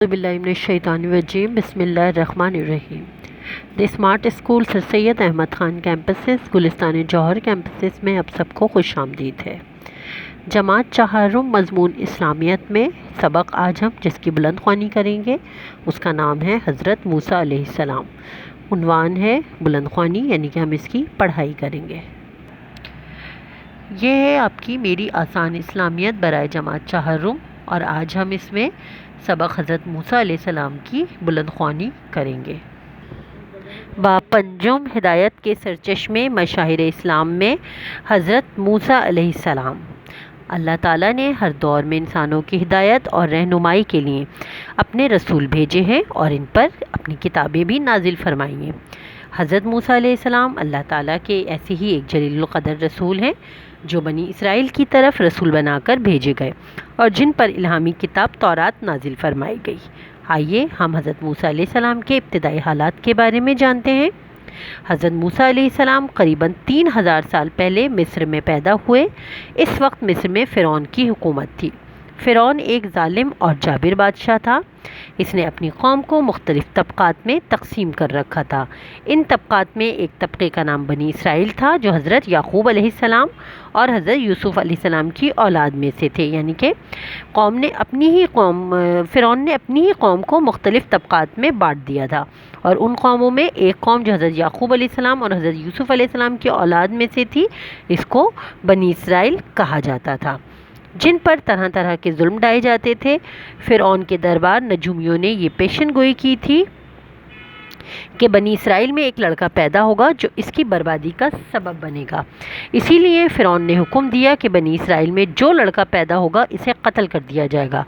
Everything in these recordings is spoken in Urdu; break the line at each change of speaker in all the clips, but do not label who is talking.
اعوذ باللہ من الشیطان الرجیم بسم اللہ الرحمن الرحیم دی اسمارٹ اسکول سر سید احمد خان کیمپسز گلستان جوہر کیمپسز میں اب سب کو خوش آمدید ہے۔ جماعت چہارم مضمون اسلامیت میں سبق آج ہم جس کی بلند خوانی کریں گے اس کا نام ہے حضرت موسیٰ علیہ السلام۔ عنوان ہے بلند خوانی، یعنی کہ ہم اس کی پڑھائی کریں گے۔ یہ ہے آپ کی میری آسان اسلامیت برائے جماعت چہارم، اور آج ہم اس میں سبق حضرت موسیٰ علیہ السلام کی بلند خوانی کریں گے۔ باب پنجم، ہدایت کے سرچشمے مشاہیر اسلام میں حضرت موسیٰ علیہ السلام۔ اللہ تعالیٰ نے ہر دور میں انسانوں کی ہدایت اور رہنمائی کے لیے اپنے رسول بھیجے ہیں اور ان پر اپنی کتابیں بھی نازل فرمائی ہیں۔ حضرت موسیٰ علیہ السلام اللہ تعالیٰ کے ایسے ہی ایک جلیل القدر رسول ہیں جو بنی اسرائیل کی طرف رسول بنا کر بھیجے گئے اور جن پر الہامی کتاب تورات نازل فرمائی گئی۔ آئیے ہم حضرت موسیٰ علیہ السلام کے ابتدائی حالات کے بارے میں جانتے ہیں۔ حضرت موسیٰ علیہ السلام قریباً 3000 سال پہلے مصر میں پیدا ہوئے۔ اس وقت مصر میں فرعون کی حکومت تھی۔ فرعون ایک ظالم اور جابر بادشاہ تھا۔ اس نے اپنی قوم کو مختلف طبقات میں تقسیم کر رکھا تھا۔ ان طبقات میں ایک طبقے کا نام بنی اسرائیل تھا جو حضرت یعقوب علیہ السلام اور حضرت یوسف علیہ السلام کی اولاد میں سے تھے، یعنی کہ فرعون نے اپنی ہی قوم کو مختلف طبقات میں بانٹ دیا تھا، اور ان قوموں میں ایک قوم جو حضرت یعقوب علیہ السلام اور حضرت یوسف علیہ السلام کی اولاد میں سے تھی، اس کو بنی اسرائیل کہا جاتا تھا، جن پر طرح طرح کے ظلم ڈھائے جاتے تھے۔ فرعون کے دربار نجومیوں نے یہ پیشن گوئی کی تھی کہ بنی اسرائیل میں ایک لڑکا پیدا ہوگا جو اس کی بربادی کا سبب بنے گا۔ اسی لیے فرعون نے حکم دیا کہ بنی اسرائیل میں جو لڑکا پیدا ہوگا اسے قتل کر دیا جائے گا۔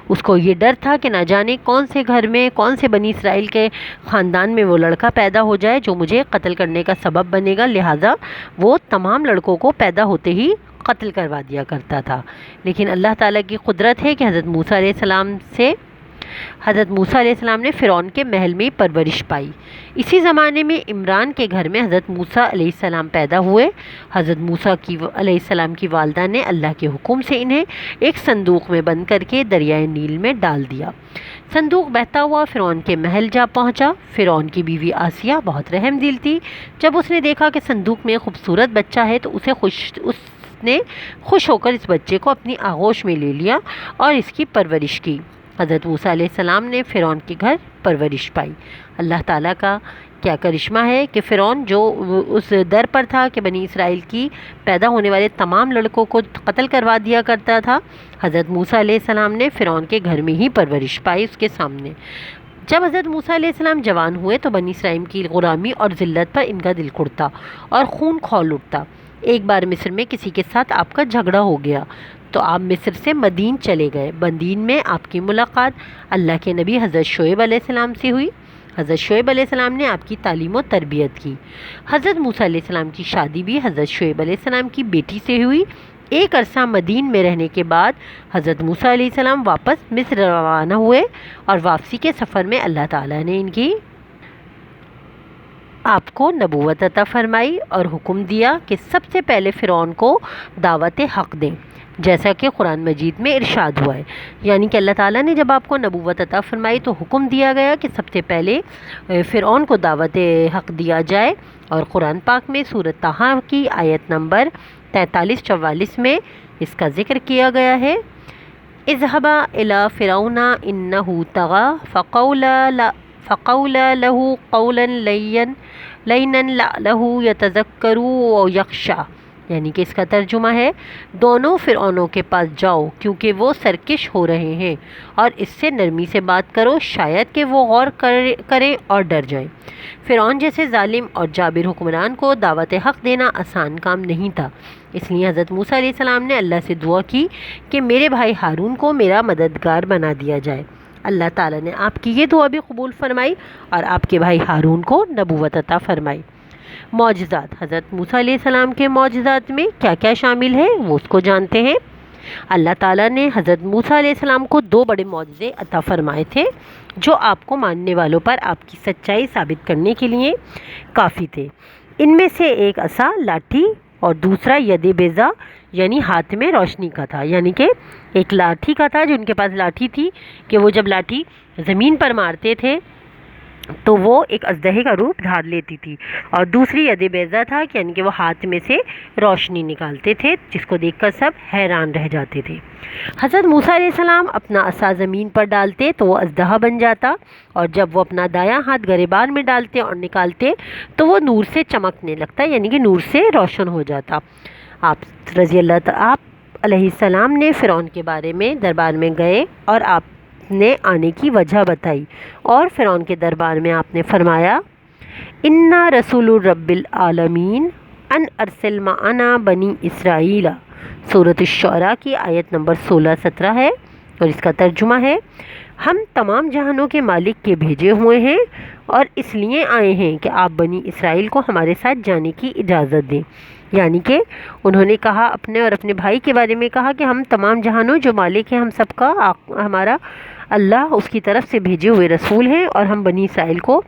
اس کو یہ ڈر تھا کہ نہ جانے کون سے گھر میں، کون سے بنی اسرائیل کے خاندان میں وہ لڑکا پیدا ہو جائے جو مجھے قتل کرنے کا سبب بنے گا، لہٰذا وہ تمام لڑکوں کو پیدا ہوتے ہی قتل کروا دیا کرتا تھا۔ لیکن اللہ تعالیٰ کی قدرت ہے کہ حضرت موسیٰ علیہ السلام نے فرعون کے محل میں پرورش پائی۔ اسی زمانے میں عمران کے گھر میں حضرت موسیٰ علیہ السلام پیدا ہوئے۔ حضرت موسیٰ علیہ السلام کی والدہ نے اللہ کے حکم سے انہیں ایک صندوق میں بند کر کے دریائے نیل میں ڈال دیا۔ صندوق بہتا ہوا فرعون کے محل جا پہنچا۔ فرعون کی بیوی آسیہ بہت رحم دل تھی۔ جب اس نے دیکھا کہ صندوق میں خوبصورت بچہ ہے تو اس نے خوش ہو کر اس بچے کو اپنی آغوش میں لے لیا اور اس کی پرورش کی۔ حضرت موسیٰ علیہ السلام نے فرعون کے گھر پرورش پائی۔ اللہ تعالیٰ کا کیا کرشمہ ہے کہ فرعون جو اس در پر تھا کہ بنی اسرائیل کی پیدا ہونے والے تمام لڑکوں کو قتل کروا دیا کرتا تھا، حضرت موسیٰ علیہ السلام نے فرعون کے گھر میں ہی پرورش پائی اس کے سامنے۔ جب حضرت موسیٰ علیہ السلام جوان ہوئے تو بنی اسرائیل کی غلامی اور ذلت پر ان کا دل کڑتا اور خون کھول اٹھتا۔ ایک بار مصر میں کسی کے ساتھ آپ کا جھگڑا ہو گیا تو آپ مصر سے مدین چلے گئے۔ مدین میں آپ کی ملاقات اللہ کے نبی حضرت شعیب علیہ السلام سے ہوئی۔ حضرت شعیب علیہ السلام نے آپ کی تعلیم و تربیت کی۔ حضرت موسیٰ علیہ السلام کی شادی بھی حضرت شعیب علیہ السلام کی بیٹی سے ہوئی۔ ایک عرصہ مدین میں رہنے کے بعد حضرت موسیٰ علیہ السلام واپس مصر روانہ ہوئے، اور واپسی کے سفر میں اللہ تعالیٰ نے آپ کو نبوت عطا فرمائی اور حکم دیا کہ سب سے پہلے فرعون کو دعوت حق دیں، جیسا کہ قرآن مجید میں ارشاد ہوا ہے۔ یعنی کہ اللہ تعالیٰ نے جب آپ کو نبوت عطا فرمائی تو حکم دیا گیا کہ سب سے پہلے فرعون کو دعوت حق دیا جائے، اور قرآن پاک میں سورۃ طٰہٰ کی آیت نمبر 43-44 میں اس کا ذکر کیا گیا ہے۔ اذهبا إلى فرعون إنه طغى فقولا له قولا لینا لعلہ یتذکر او یخشی، یعنی کہ اس کا ترجمہ ہے دونوں فرعونوں کے پاس جاؤ کیونکہ وہ سرکش ہو رہے ہیں، اور اس سے نرمی سے بات کرو شاید کہ وہ غور کریں اور ڈر جائیں۔ فرعون جیسے ظالم اور جابر حکمران کو دعوت حق دینا آسان کام نہیں تھا، اس لیے حضرت موسیٰ علیہ السلام نے اللہ سے دعا کی کہ میرے بھائی ہارون کو میرا مددگار بنا دیا جائے۔ اللہ تعالیٰ نے آپ کی یہ دعا بھی قبول فرمائی اور آپ کے بھائی ہارون کو نبوت عطا فرمائی۔ معجزات، حضرت موسیٰ علیہ السلام کے معجزات میں کیا کیا شامل ہے وہ اس کو جانتے ہیں۔ اللہ تعالیٰ نے حضرت موسیٰ علیہ السلام کو 2 بڑے معجزے عطا فرمائے تھے جو آپ کو ماننے والوں پر آپ کی سچائی ثابت کرنے کے لیے کافی تھے۔ ان میں سے ایک عصا لاٹھی اور دوسرا ید بیضا یعنی ہاتھ میں روشنی کا تھا، یعنی کہ ایک لاٹھی کا تھا جو ان کے پاس لاٹھی تھی کہ وہ جب لاٹھی زمین پر مارتے تھے تو وہ ایک اژدہے کا روپ دھار لیتی تھی، اور دوسری ید بیضا تھا کہ یعنی کہ وہ ہاتھ میں سے روشنی نکالتے تھے جس کو دیکھ کر سب حیران رہ جاتے تھے۔ حضرت موسیٰ علیہ السلام اپنا عصا زمین پر ڈالتے تو وہ اژدہا بن جاتا، اور جب وہ اپنا دایاں ہاتھ گریبان میں ڈالتے اور نکالتے تو وہ نور سے چمکنے لگتا، یعنی کہ نور سے روشن ہو جاتا۔ آپ رضی اللہ آپ علیہ السلام نے فرعون کے بارے میں دربار میں گئے اور آپ نے آنے کی وجہ بتائی، اور فرعون کے دربار میں آپ نے فرمایا انا رسول رب العالمین ان ارسل معنا بنی اسرائیل۔ سورۃ الشعراء کی آیت نمبر 16-17 ہے، اور اس کا ترجمہ ہے ہم تمام جہانوں کے مالک کے بھیجے ہوئے ہیں اور اس لیے آئے ہیں کہ آپ بنی اسرائیل کو ہمارے ساتھ جانے کی اجازت دیں۔ یعنی کہ انہوں نے کہا اپنے اور اپنے بھائی کے بارے میں کہا کہ ہم تمام جہانوں جو مالک ہیں ہم سب کا ہمارا اللہ اس کی طرف سے بھیجے ہوئے رسول ہیں، اور ہم بنی اسرائیل کو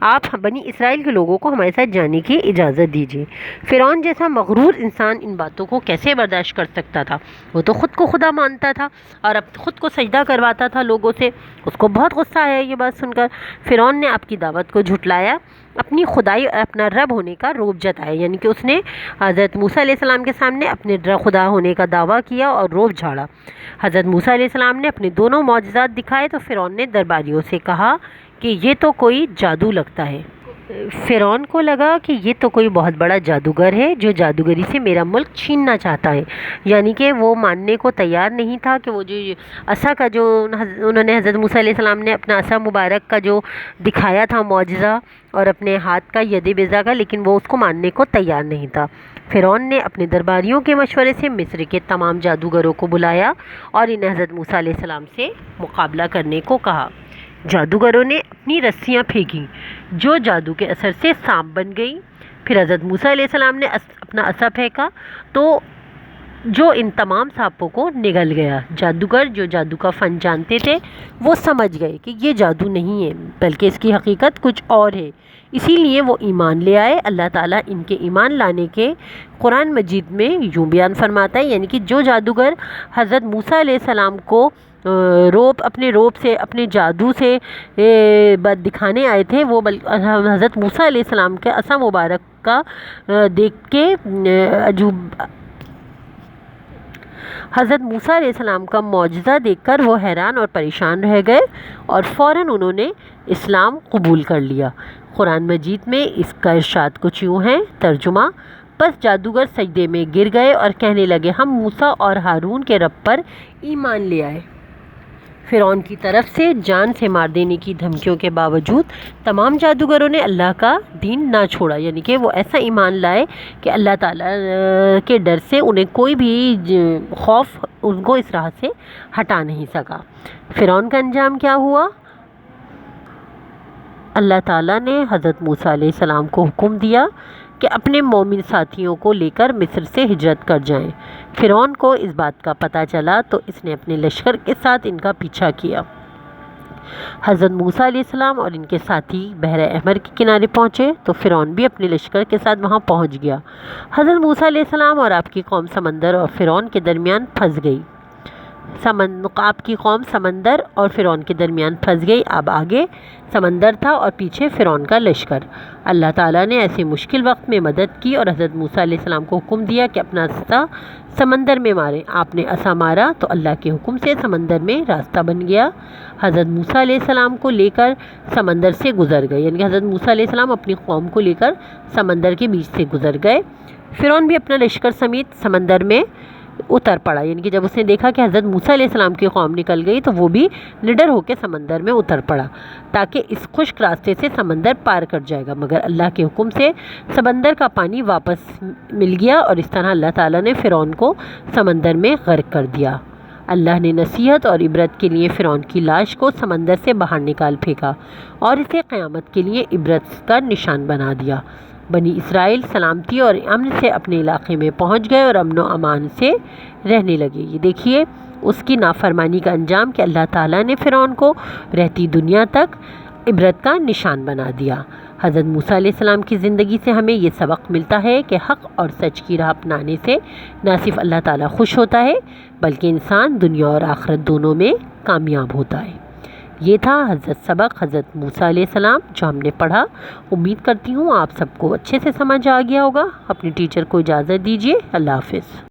آپ بنی اسرائیل کے لوگوں کو ہمارے ساتھ جانے کی اجازت دیجیے۔ فرعون جیسا مغرور انسان ان باتوں کو کیسے برداشت کر سکتا تھا؟ وہ تو خود کو خدا مانتا تھا اور اب خود کو سجدہ کرواتا تھا لوگوں سے۔ اس کو بہت غصہ آیا یہ بات سن کر۔ فرعون نے آپ کی دعوت کو جھٹلایا، اپنی خدائی اور اپنا رب ہونے کا روب جتایا، یعنی کہ اس نے حضرت موسیٰ علیہ السلام کے سامنے اپنے خدا ہونے کا دعویٰ کیا اور روب جھاڑا۔ حضرت موسیٰ علیہ السلام نے اپنے دونوں معجزات دکھائے تو فرعون نے درباریوں سے کہا کہ یہ تو کوئی جادو لگتا ہے۔ فرعون کو لگا کہ یہ تو کوئی بہت بڑا جادوگر ہے جو جادوگری سے میرا ملک چھیننا چاہتا ہے، یعنی کہ وہ ماننے کو تیار نہیں تھا کہ وہ جو عصا کا جو انہوں نے حضرت موسیٰ علیہ السلام نے اپنا عصا مبارک کا جو دکھایا تھا معجزہ اور اپنے ہاتھ کا ید بیضا کا، لیکن وہ اس کو ماننے کو تیار نہیں تھا۔ فرعون نے اپنے درباریوں کے مشورے سے مصر کے تمام جادوگروں کو بلایا اور انہیں حضرت موسیٰ علیہ السلام سے مقابلہ کرنے کو کہا۔ جادوگروں نے اپنی رسیاں پھینکیں جو جادو کے اثر سے سانپ بن گئی۔ پھر حضرت موسیٰ علیہ السلام نے اپنا عصا پھینکا تو جو ان تمام سانپوں کو نگل گیا۔ جادوگر جو جادو کا فن جانتے تھے وہ سمجھ گئے کہ یہ جادو نہیں ہے بلکہ اس کی حقیقت کچھ اور ہے، اسی لیے وہ ایمان لے آئے۔ اللہ تعالیٰ ان کے ایمان لانے کے قرآن مجید میں یوں بیان فرماتا ہے، یعنی کہ جو جادوگر حضرت موسیٰ علیہ السلام کو اپنے روب سے اپنے جادو سے دکھانے آئے تھے، وہ حضرت موسیٰ علیہ السلام کے عصا مبارک کا دیکھ کے حضرت موسیٰ علیہ السلام کا معجزہ دیکھ کر وہ حیران اور پریشان رہ گئے اور فوراً انہوں نے اسلام قبول کر لیا۔ قرآن مجید میں اس کا ارشاد کچھ یوں ہے، ترجمہ: بس جادوگر سجدے میں گر گئے اور کہنے لگے ہم موسیٰ اور ہارون کے رب پر ایمان لے آئے۔ فرعون کی طرف سے جان سے مار دینے کی دھمکیوں کے باوجود تمام جادوگروں نے اللہ کا دین نہ چھوڑا، یعنی کہ وہ ایسا ایمان لائے کہ اللہ تعالیٰ کے ڈر سے انہیں کوئی بھی خوف ان کو اس راہ سے ہٹا نہیں سکا۔ فرعون کا انجام کیا ہوا؟ اللہ تعالیٰ نے حضرت موسیٰ علیہ السلام کو حکم دیا کہ اپنے مومن ساتھیوں کو لے کر مصر سے ہجرت کر جائیں۔ فرعون کو اس بات کا پتہ چلا تو اس نے اپنے لشکر کے ساتھ ان کا پیچھا کیا۔ حضرت موسیٰ علیہ السلام اور ان کے ساتھی بحر احمر کے کنارے پہنچے تو فرعون بھی اپنے لشکر کے ساتھ وہاں پہنچ گیا۔ حضرت موسیٰ علیہ السلام اور آپ کی قوم سمندر اور فرعون کے درمیان پھنس گئی۔ آپ کی قوم سمندر اور فرعون کے درمیان پھنس گئی۔ اب آگے سمندر تھا اور پیچھے فرعون کا لشکر۔ اللہ تعالیٰ نے ایسے مشکل وقت میں مدد کی اور حضرت موسیٰ علیہ السلام کو حکم دیا کہ اپنا عصا سمندر میں مارے۔ آپ نے عصا مارا تو اللہ کے حکم سے سمندر میں راستہ بن گیا۔ حضرت موسیٰ علیہ السلام کو لے کر سمندر سے گزر گئے، یعنی کہ حضرت موسیٰ علیہ السلام اپنی قوم کو لے کر سمندر کے بیچ سے گزر گئے۔ فرعون بھی اپنا لشکر سمیت سمندر میں اتر پڑا، یعنی کہ جب اس نے دیکھا کہ حضرت موسیٰ علیہ السلام کی قوم نکل گئی تو وہ بھی نڈر ہو کے سمندر میں اتر پڑا تاکہ اس خشک راستے سے سمندر پار کر جائے گا، مگر اللہ کے حکم سے سمندر کا پانی واپس مل گیا اور اس طرح اللہ تعالیٰ نے فرعون کو سمندر میں غرق کر دیا۔ اللہ نے نصیحت اور عبرت کے لیے فرعون کی لاش کو سمندر سے باہر نکال پھینکا اور اسے قیامت کے لیے عبرت کا نشان بنا دیا۔ بنی اسرائیل سلامتی اور امن سے اپنے علاقے میں پہنچ گئے اور امن و امان سے رہنے لگے۔ یہ دیکھیے اس کی نافرمانی کا انجام کہ اللہ تعالیٰ نے فرعون کو رہتی دنیا تک عبرت کا نشان بنا دیا۔ حضرت موسیٰ علیہ السلام کی زندگی سے ہمیں یہ سبق ملتا ہے کہ حق اور سچ کی راہ اپنانے سے نہ صرف اللہ تعالیٰ خوش ہوتا ہے بلکہ انسان دنیا اور آخرت دونوں میں کامیاب ہوتا ہے۔ یہ تھا سبق حضرت موسیٰ علیہ السلام جو ہم نے پڑھا۔ امید کرتی ہوں آپ سب کو اچھے سے سمجھ آ گیا ہوگا۔ اپنے ٹیچر کو اجازت دیجیے۔ اللہ حافظ۔